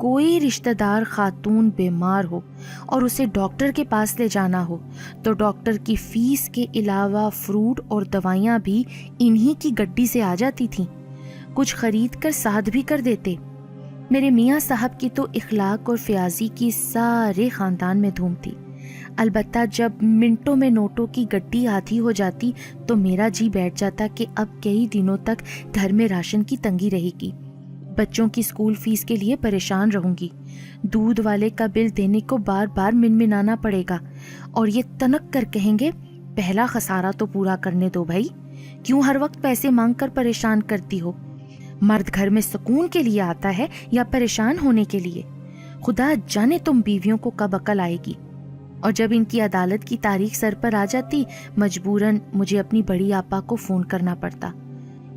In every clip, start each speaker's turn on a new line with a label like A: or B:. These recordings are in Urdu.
A: کوئی رشتہ دار خاتون بیمار ہو اور اسے ڈاکٹر کے پاس لے جانا ہو تو ڈاکٹر کی فیس کے علاوہ فروٹ اور دوائیاں بھی انہی کی گڈی سے آ جاتی تھیں، کچھ خرید کر ساتھ بھی کر دیتے۔ میرے میاں صاحب کی تو اخلاق اور فیاضی کی سارے خاندان میں دھوم تھی، البتہ جب منٹوں میں نوٹوں کی گڈی آدھی ہو جاتی تو میرا جی بیٹھ جاتا کہ اب کئی دنوں تک گھر میں راشن کی تنگی رہے گی، بچوں کی اسکول فیس کے لیے پریشان رہوں گی، دودھ والے کا بل دینے کو بار بار منمنانا پڑے گا، اور یہ تنک کر کہیں گے پہلا خسارہ تو پورا کرنے دو بھائی، کیوں ہر وقت پیسے مانگ کر پریشان کرتی ہو؟ مرد گھر میں سکون کے لیے آتا ہے یا پریشان ہونے کے لیے؟ خدا جانے تم بیویوں کو کب عقل آئے گی۔ اور جب ان کی عدالت کی تاریخ سر پر آ جاتی، مجبوراً مجھے اپنی بڑی آپا کو فون کرنا پڑتا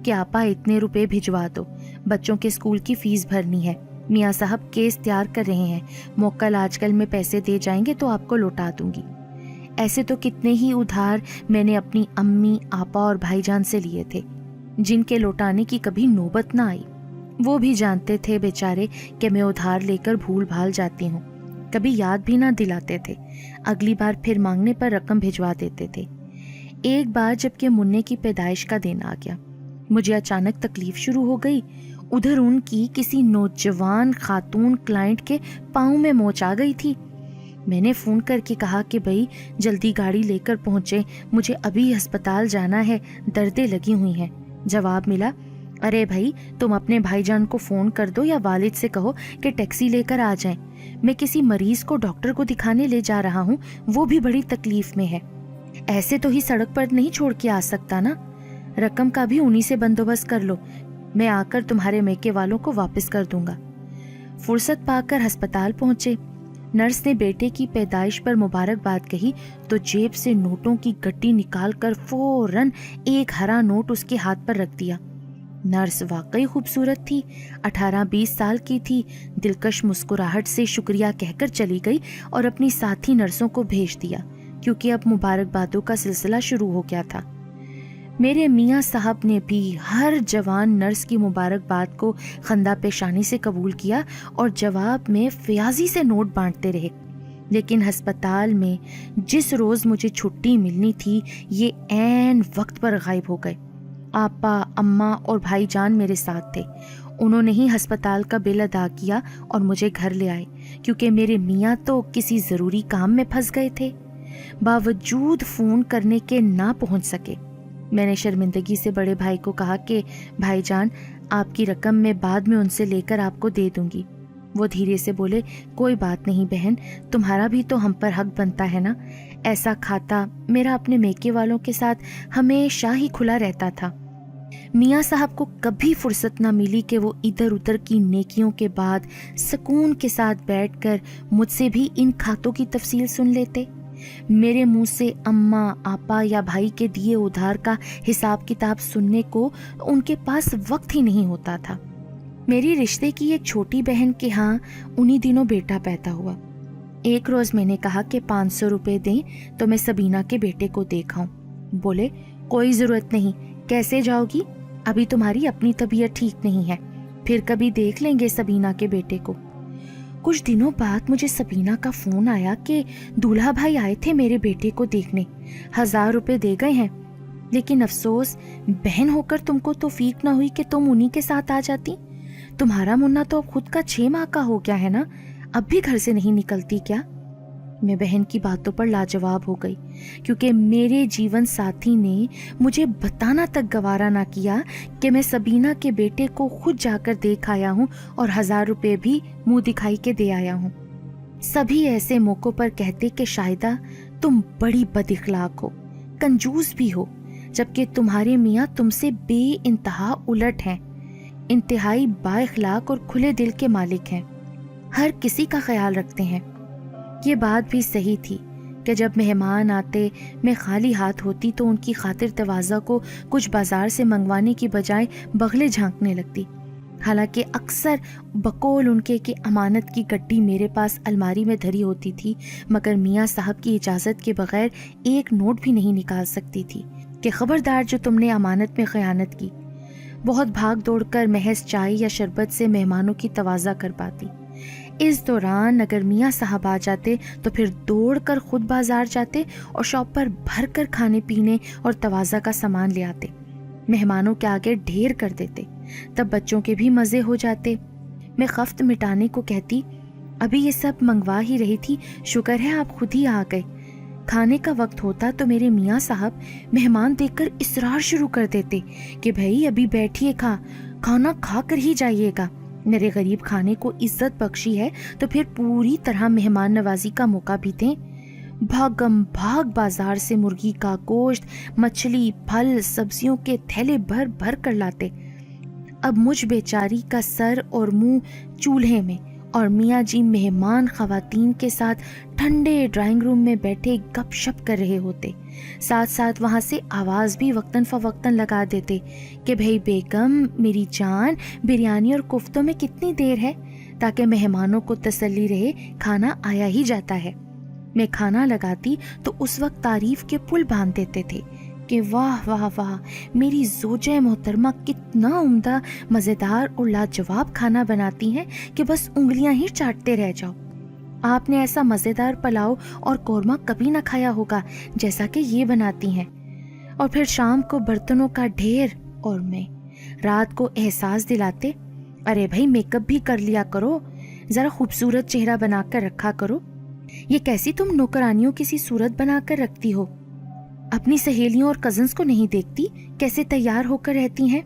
A: کہ آپا اتنے روپے بھجوا دو، بچوں کے اسکول کی فیس بھرنی ہے، میاں صاحب کیس تیار کر رہے ہیں، موکل آج کل میں پیسے دے جائیں گے تو آپ کو لوٹا دوں گی۔ ایسے تو کتنے ہی ادھار میں نے اپنی امی، آپا اور بھائی جان سے لیے تھے، جن کے لوٹانے کی کبھی نوبت نہ آئی۔ وہ بھی جانتے تھے بیچارے کہ میں ادھار لے کر بھول بھال جاتی ہوں، کبھی یاد بھی نہ دلاتے تھے، اگلی بار پھر مانگنے پر رقم بھجوا دیتے تھے۔ ایک بار جب کہ منع کی پیدائش کا دن آ گیا، مجھے اچانک تکلیف شروع ہو گئی، ادھر ان کی کسی نوجوان خاتون کلائنٹ کے پاؤں میں موچ آ گئی تھی۔ میں نے فون کر کے کہا کہ بھئی جلدی گاڑی لے کر پہنچے، مجھے ابھی ہسپتال جانا ہے، دردیں لگی ہوئی ہیں۔ جواب ملا، ارے بھائی تم اپنے بھائی جان کو فون کر دو یا والد سے کہو کہ ٹیکسی لے کر آ جائیں، میں کسی مریض کو ڈاکٹر کو دکھانے لے جا رہا ہوں، وہ بھی بڑی تکلیف میں ہے، ایسے تو ہی سڑک پر نہیں چھوڑ کے آ سکتا نا، رقم کا بھی انہی سے بندوبست کر لو، میں آ کر تمہارے میکے والوں کو واپس کر دوں گا۔ فرصت پا کر ہسپتال پہنچے، نرس نے بیٹے کی پیدائش پر مبارکباد کہی تو جیب سے نوٹوں کی گڈی نکال کر فوراً ایک ہرا نوٹ اس کے ہاتھ پر رکھ دیا۔ نرس واقعی خوبصورت تھی، 18-20 سال کی تھی، دلکش مسکراہٹ سے شکریہ کہہ کر چلی گئی اور اپنی ساتھی نرسوں کو بھیج دیا کیونکہ اب مبارکبادوں کا سلسلہ شروع ہو گیا تھا۔ میرے میاں صاحب نے بھی ہر جوان نرس کی مبارکباد کو خندہ پیشانی سے قبول کیا اور جواب میں فیاضی سے نوٹ بانٹتے رہے، لیکن ہسپتال میں جس روز مجھے چھٹی ملنی تھی یہ عین وقت پر غائب ہو گئے۔ آپا، اماں اور بھائی جان میرے ساتھ تھے، انہوں نے ہی ہسپتال کا بل ادا کیا اور مجھے گھر لے آئے کیونکہ میرے میاں تو کسی ضروری کام میں پھنس گئے تھے، باوجود فون کرنے کے نہ پہنچ سکے۔ میں نے شرمندگی سے بڑے بھائی کو کہا کہ بھائی جان آپ کی رقم میں بعد میں ان سے لے کر آپ کو دے دوں گی۔ وہ دھیرے سے بولے، کوئی بات نہیں بہن، تمہارا بھی تو ہم پر حق بنتا ہے نا، ایسا کھاتا میرا اپنے میکے والوں کے ساتھ ہمیشہ ہی کھلا رہتا تھا۔ میاں صاحب کو کبھی فرصت نہ ملی کہ وہ ادھر ادھر کی نیکیوں کے بعد سکون کے ساتھ بیٹھ کر مجھ سے بھی ان کھاتوں کی تفصیل سن لیتے۔ میرے منہ سے اماں، آپا یا بھائی کے دیے ادھار کا حساب کتاب سننے کو ان کے پاس وقت ہی نہیں ہوتا تھا۔ میری رشتے کی ایک چھوٹی بہن کے ہاں انہی دنوں بیٹا پیدا ہوا۔ ایک روز میں نے کہا کہ 500 روپے دیں تو میں سبینہ کے بیٹے کو دیکھاؤں۔ بولے، کوئی ضرورت نہیں، کیسے جاؤ گی؟ ابھی تمہاری اپنی طبیعت ٹھیک نہیں ہے، پھر کبھی دیکھ لیں گے سبینہ کے بیٹے کو۔ کچھ دنوں بعد مجھے سبینہ کا فون آیا کہ دولہا بھائی آئے تھے میرے بیٹے کو دیکھنے، 1000 روپے دے گئے ہیں، لیکن افسوس بہن ہو کر تم کو توفیق نہ ہوئی کہ تم انہی کے ساتھ آ جاتی۔ تمہارا منا تو اب خود کا 6 ماہ کا ہو گیا ہے نا، اب بھی گھر سے نہیں نکلتی کیا؟ میں بہن کی باتوں پر لاجواب ہو گئی کیونکہ میرے جیون ساتھی نے مجھے بتانا تک گوارا نہ کیا کہ میں سبینہ کے بیٹے کو خود جا کر دیکھ آیا ہوں اور 1000 روپے بھی منہ دکھائی کے دے آیا ہوں۔ سبھی ایسے موقعوں پر کہتے کہ شاہدہ تم بڑی بد اخلاق ہو، کنجوس بھی ہو، جبکہ تمہارے میاں تم سے بے انتہا الٹ ہیں، انتہائی با اخلاق اور کھلے دل کے مالک ہیں، ہر کسی کا خیال رکھتے ہیں۔ یہ بات بھی صحیح تھی کہ جب مہمان آتے میں خالی ہاتھ ہوتی تو ان کی خاطر تواضع کو کچھ بازار سے منگوانے کی بجائے بغلے جھانکنے لگتی، حالانکہ اکثر بقول ان کے کہ امانت کی گڈی میرے پاس الماری میں دھری ہوتی تھی، مگر میاں صاحب کی اجازت کے بغیر ایک نوٹ بھی نہیں نکال سکتی تھی کہ خبردار جو تم نے امانت میں خیانت کی۔ بہت بھاگ دوڑ کر محض چائے یا شربت سے مہمانوں کی تواضع کر پاتی، اس دوران اگر میاں صاحب آ جاتے تو پھر دوڑ کر خود بازار جاتے اور شاپ پر بھر کر کھانے پینے اور تواضع کا سامان لے آتے، مہمانوں کے آگے ڈھیر کر دیتے، تب بچوں کے بھی مزے ہو جاتے۔ میں خفت مٹانے کو کہتی، ابھی یہ سب منگوا ہی رہی تھی، شکر ہے آپ خود ہی آ گئے۔ کھانے کا وقت ہوتا تو میرے میاں صاحب مہمان دیکھ کر اصرار شروع کر دیتے کہ بھائی ابھی بیٹھیے، کھانا کھا کر ہی جائیے گا۔ میرے غریب کھانے کو عزت بخشی ہے تو پھر پوری طرح مہمان نوازی کا موقع بھی دیں۔ بھاگم بھاگ بازار سے مرغی کا گوشت، مچھلی، پھل، سبزیوں کے تھیلے بھر بھر کر لاتے۔ اب مجھ بیچاری کا سر اور منہ چولہے میں، اور میاں جی مہمان خواتین کے ساتھ ٹھنڈے ڈرائنگ روم میں بیٹھے گپ شپ کر رہے ہوتے، ساتھ ساتھ وہاں سے آواز بھی وقتاً فوقتاً لگا دیتے کہ بھئی بیگم میری جان، بریانی اور کفتوں میں کتنی دیر ہے، تاکہ مہمانوں کو تسلی رہے کھانا آیا ہی جاتا ہے۔ میں کھانا لگاتی تو اس وقت تعریف کے پل باندھ دیتے تھے کہ واہ واہ واہ، میری زوجہ محترمہ کتنا عمدہ، مزیدار اور لاجواب کھانا بناتی ہیں کہ بس انگلیاں ہی چاٹتے رہ جاؤ۔ آپ نے ایسا مزیدار پلاؤ اور قورمہ کبھی نہ کھایا ہوگا جیسا کہ یہ بناتی ہیں۔ اور پھر شام کو برتنوں کا ڈھیر، اور میں رات کو احساس دلاتے، ارے بھائی میک اپ بھی کر لیا کرو، ذرا خوبصورت چہرہ بنا کر رکھا کرو، یہ کیسی تم نوکرانیوں کی سی صورت بنا کر رکھتی ہو، اپنی سہیلیوں اور کزنز کو نہیں دیکھتی کیسے تیار ہو کر رہتی ہیں۔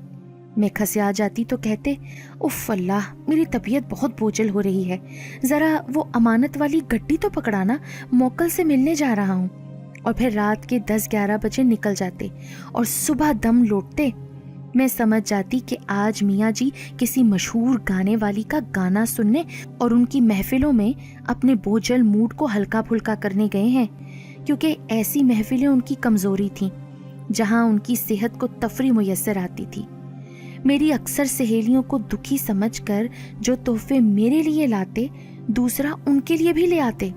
A: میں کھسیا جاتی تو کہتے، اف اللہ میری طبیعت بہت بوجھل ہو رہی ہے، ذرا وہ امانت والی گڈی تو پکڑانا، موکل سے ملنے جا رہا ہوں۔ اور پھر رات کے 10-11 بجے نکل جاتے اور صبح دم لوٹتے۔ میں سمجھ جاتی کہ آج میاں جی کسی مشہور گانے والی کا گانا سننے اور ان کی محفلوں میں اپنے بوجھل موڈ کو ہلکا پھلکا کرنے گئے ہیں، کیونکہ ایسی محفلیں ان کی کمزوری تھیں جہاں ان کی صحت کو تفریح میسر آتی تھی۔ میری اکثر سہیلیوں کو دکھی سمجھ کر جو تحفے میرے لیے لاتے، دوسرا ان کے لیے بھی لے آتے،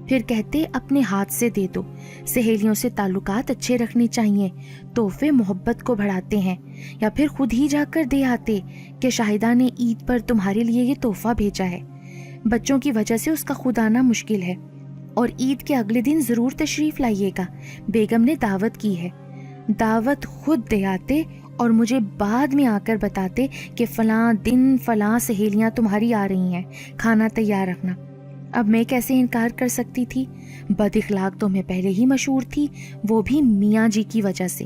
A: پھر کہتے اپنے ہاتھ سے دے دو، سہیلیوں سے تعلقات اچھے رکھنے چاہیے، تحفے محبت کو بڑھاتے ہیں، یا پھر خود ہی جا کر دے آتے کہ شاہدہ نے عید پر تمہارے لیے یہ تحفہ بھیجا ہے، بچوں کی وجہ سے اس کا خود آنا مشکل ہے، اور عید کے اگلے دن ضرور تشریف لائیے گا، بیگم نے دعوت کی ہے۔ دعوت خود دے آتے اور مجھے بعد میں آ کر بتاتے کہ فلاں دن فلاں سہیلیاں تمہاری آ رہی ہیں، کھانا تیار رکھنا۔ اب میں کیسے انکار کر سکتی تھی؟ بد اخلاق تو میں پہلے ہی مشہور تھی، وہ بھی میاں جی کی وجہ سے۔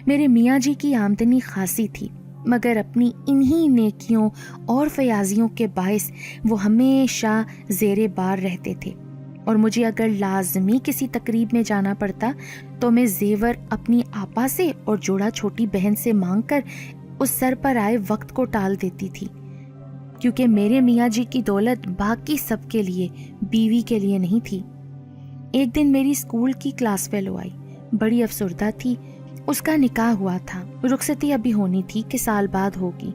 A: میرے میاں جی کی آمدنی خاصی تھی، مگر اپنی انہی نیکیوں اور فیاضیوں کے باعث وہ ہمیشہ زیر بار رہتے تھے، اور مجھے اگر لازمی کسی تقریب میں جانا پڑتا تو میں زیور اپنی آپا سے اور جوڑا چھوٹی بہن سے مانگ کر اس سر پر آئے وقت کو ٹال دیتی تھی، کیونکہ میرے میاں جی کی دولت باقی سب کے لیے، بیوی کے لیے نہیں تھی۔ ایک دن میری اسکول کی کلاس فیلو آئی، بڑی افسردہ تھی، اس کا نکاح ہوا تھا، رخصتی ابھی ہونی تھی کہ سال بعد ہوگی،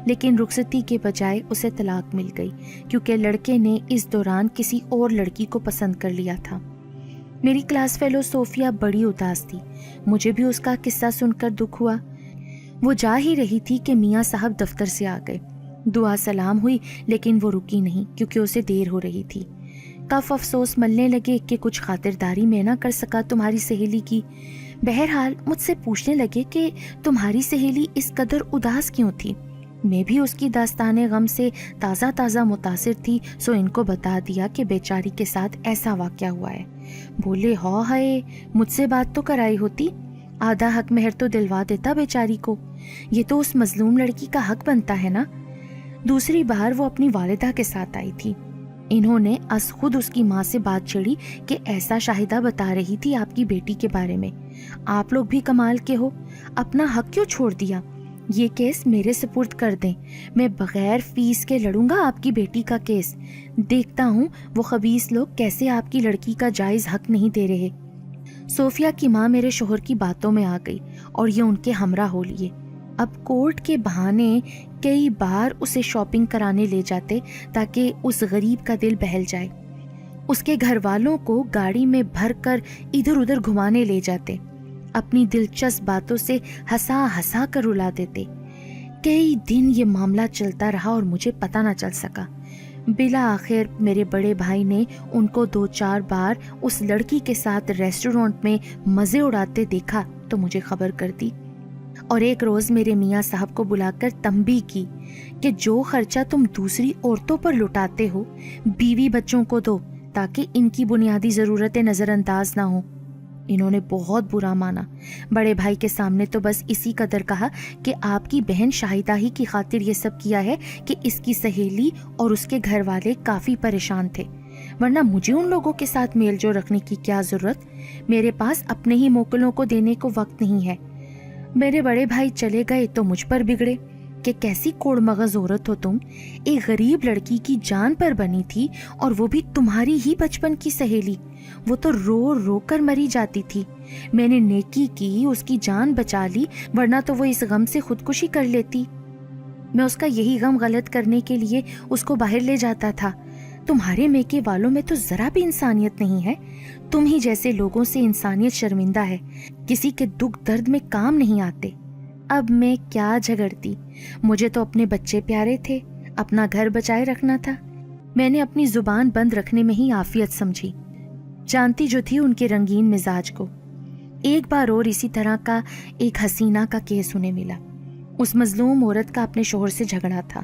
A: لیکن رخصتی کے بجائے اسے طلاق مل گئی کیونکہ لڑکے نے اس دوران کسی اور لڑکی کو پسند کر لیا تھا۔ میری کلاس فیلو صوفیہ بڑی اداس تھی، مجھے بھی اس کا قصہ سن کر دکھ ہوا۔ وہ جا ہی رہی تھی کہ میاں صاحب دفتر سے آ گئے، دعا سلام ہوئی لیکن وہ رکی نہیں کیونکہ اسے دیر ہو رہی تھی۔ کف افسوس ملنے لگے کہ کچھ خاطرداری میں نہ کر سکا تمہاری سہیلی کی۔ بہرحال مجھ سے پوچھنے لگے کہ تمہاری سہیلی اس قدر اداس کیوں تھی۔ میں بھی اس کی داستان غم سے تازہ تازہ متاثر تھی، سو ان کو بتا دیا کہ بیچاری کے ساتھ ایسا واقعہ ہوا ہے۔ بولے ہو ہائے، مجھ سے بات تو کرائی ہوتی، آدھا حق مہر تو دلوا دیتا بیچاری کو، یہ تو اس مظلوم لڑکی کا حق بنتا ہے نا۔ دوسری بار وہ اپنی والدہ کے ساتھ آئی تھی، انہوں نے از خود اس کی ماں سے بات چھیڑی کہ ایسا شاہدہ بتا رہی تھی آپ کی بیٹی کے بارے میں، آپ لوگ بھی کمال کے ہو، اپنا حق کیوں چھوڑ دیا، یہ کیس میرے سپرد کر دیں، میں بغیر فیس کے لڑوں گا آپ کی بیٹی کا کیس، دیکھتا ہوں وہ خبیث لوگ کیسے آپ کی لڑکی کا جائز حق نہیں دے رہے۔ صوفیہ کی ماں میرے شوہر کی باتوں میں آ گئی اور یہ ان کے ہمراہ ہو لیے۔ اب کورٹ کے بہانے کئی بار اسے شاپنگ کرانے لے جاتے تاکہ اس غریب کا دل بہل جائے، اس کے گھر والوں کو گاڑی میں بھر کر ادھر ادھر گھمانے لے جاتے، اپنی دلچسپ باتوں سے ہنسا ہنسا کر رلا دیتے۔ کئی دن یہ معاملہ چلتا رہا اور مجھے پتہ نہ چل سکا۔ بلا آخر میرے بڑے بھائی نے ان کو 2-4 بار اس لڑکی کے ساتھ ریسٹورانٹ میں مزے اڑاتے دیکھا تو مجھے خبر کر دی، اور ایک روز میرے میاں صاحب کو بلا کر تنبیہ کی کہ جو خرچہ تم دوسری عورتوں پر لٹاتے ہو بیوی بچوں کو دو تاکہ ان کی بنیادی ضرورتیں نظر انداز نہ ہوں۔ انہوں نے بہت برا مانا۔ بڑے بھائی کے سامنے تو بس اسی قدر کہا کہ آپ کی بہن شاہدہ ہی کی خاطر یہ سب کیا ہے کہ اس کی سہیلی اور اس کے گھر والے کافی پریشان تھے، ورنہ مجھے ان لوگوں کے ساتھ میل جو رکھنے کی کیا ضرورت، میرے پاس اپنے ہی موکلوں کو دینے کو وقت نہیں ہے۔ میرے بڑے بھائی چلے گئے تو مجھ پر بگڑے کہ کیسی کوڑ مغز عورت ہو تم، ایک غریب لڑکی کی جان پر بنی تھی اور وہ بھی تمہاری ہی بچپن کی سہیلی، وہ تو رو رو کر مری جاتی تھی، میں نے نیکی کی اس کی جان بچا لی، ورنہ تو وہ اس غم سے خودکشی کر لیتی، میں اس کا یہی غم غلط کرنے کے لیے اس کو باہر لے جاتا تھا۔ تمہارے میکے والوں میں تو ذرا بھی انسانیت نہیں ہے، تم ہی جیسے لوگوں سے انسانیت شرمندہ ہے، کسی کے دکھ درد میں کام نہیں آتے۔ اب میں کیا جھگڑتی، مجھے تو اپنے بچے پیارے تھے، اپنا گھر بچائے رکھنا تھا، میں نے اپنی زبان بند رکھنے میں ہی عافیت سمجھی، جانتی جو تھی ان کے رنگین مزاج کو۔ ایک بار اور اسی طرح کا ایک حسینہ کا کیس انہیں ملا۔ اس مظلوم عورت کا اپنے شوہر سے جھگڑا تھا،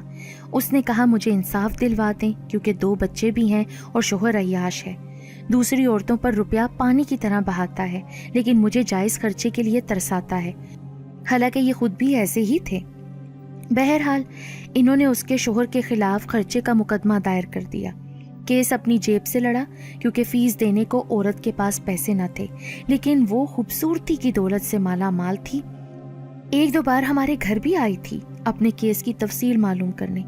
A: اس نے کہا مجھے انصاف دلوا دیں کیونکہ 2 بچے بھی ہیں اور شوہر عیاش ہے، دوسری عورتوں پر روپیہ پانی کی طرح بہاتا ہے لیکن مجھے جائز خرچے کے لیے ترساتا ہے، حالانکہ یہ خود بھی ایسے ہی تھے۔ بہرحال انہوں نے اس کے شوہر کے خلاف خرچے کا مقدمہ دائر کر دیا۔ کیس اپنی جیب سے لڑا کیونکہ فیس دینے کو عورت کے پاس پیسے نہ تھے، لیکن وہ خوبصورتی کی دولت سے مالا مال تھی۔ 1-2 بار ہمارے گھر بھی آئی تھی اپنے کیس کی تفصیل معلوم کرنے،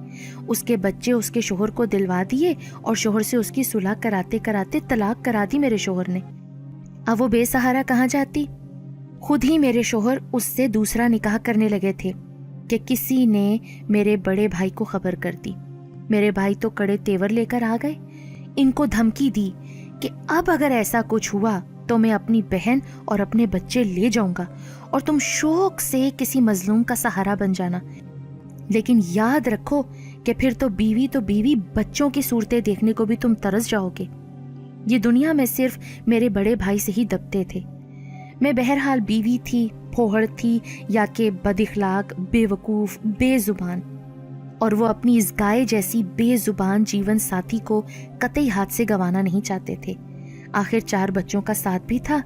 A: اس کے بچے اس کے شوہر کو دلوا دیے اور شوہر سے اس کی صلح کراتے کراتے طلاق کرا دی میرے شوہر نے۔ اب وہ بے سہارا کہاں جاتی؟ خود ہی میرے شوہر اس سے دوسرا نکاح کرنے لگے تھے کہ کسی نے میرے بڑے بھائی کو خبر کر دی۔ میرے بھائی تو کڑے تیور لے کر آ گئے، ان کو دھمکی دی کہ اب اگر ایسا کچھ ہوا تو میں اپنی بہن اور اپنے بچے لے جاؤں گا اور تم شوق سے کسی مظلوم کا سہارا بن جانا، لیکن یاد رکھو کہ پھر تو بیوی بچوں کی صورتیں دیکھنے کو بھی تم ترس جاؤ گے۔ یہ دنیا میں صرف میرے بڑے بھائی سے ہی دبتے تھے۔ میں بہرحال بیوی تھی، پھوہڑ تھی، یا کہ بد اخلاق، بے وقوف، بے زبان، اور وہ اپنی اس گائے جیسی بے زبان جیون ساتھی کو قطعی ہاتھ سے گنوانا نہیں چاہتے تھے۔ آخر 4 بچوں کا ساتھ بھی تھا،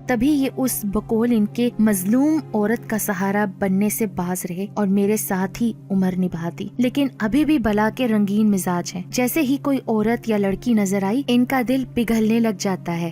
A: تبھی یہ اس بقول ان کے مظلوم عورت کا سہارا بننے سے باز رہے اور میرے ساتھ ہی عمر نبھا دی۔ لیکن ابھی بھی بلا کے رنگین مزاج ہیں، جیسے ہی کوئی عورت یا لڑکی نظر آئی ان کا دل پگھلنے لگ جاتا ہے۔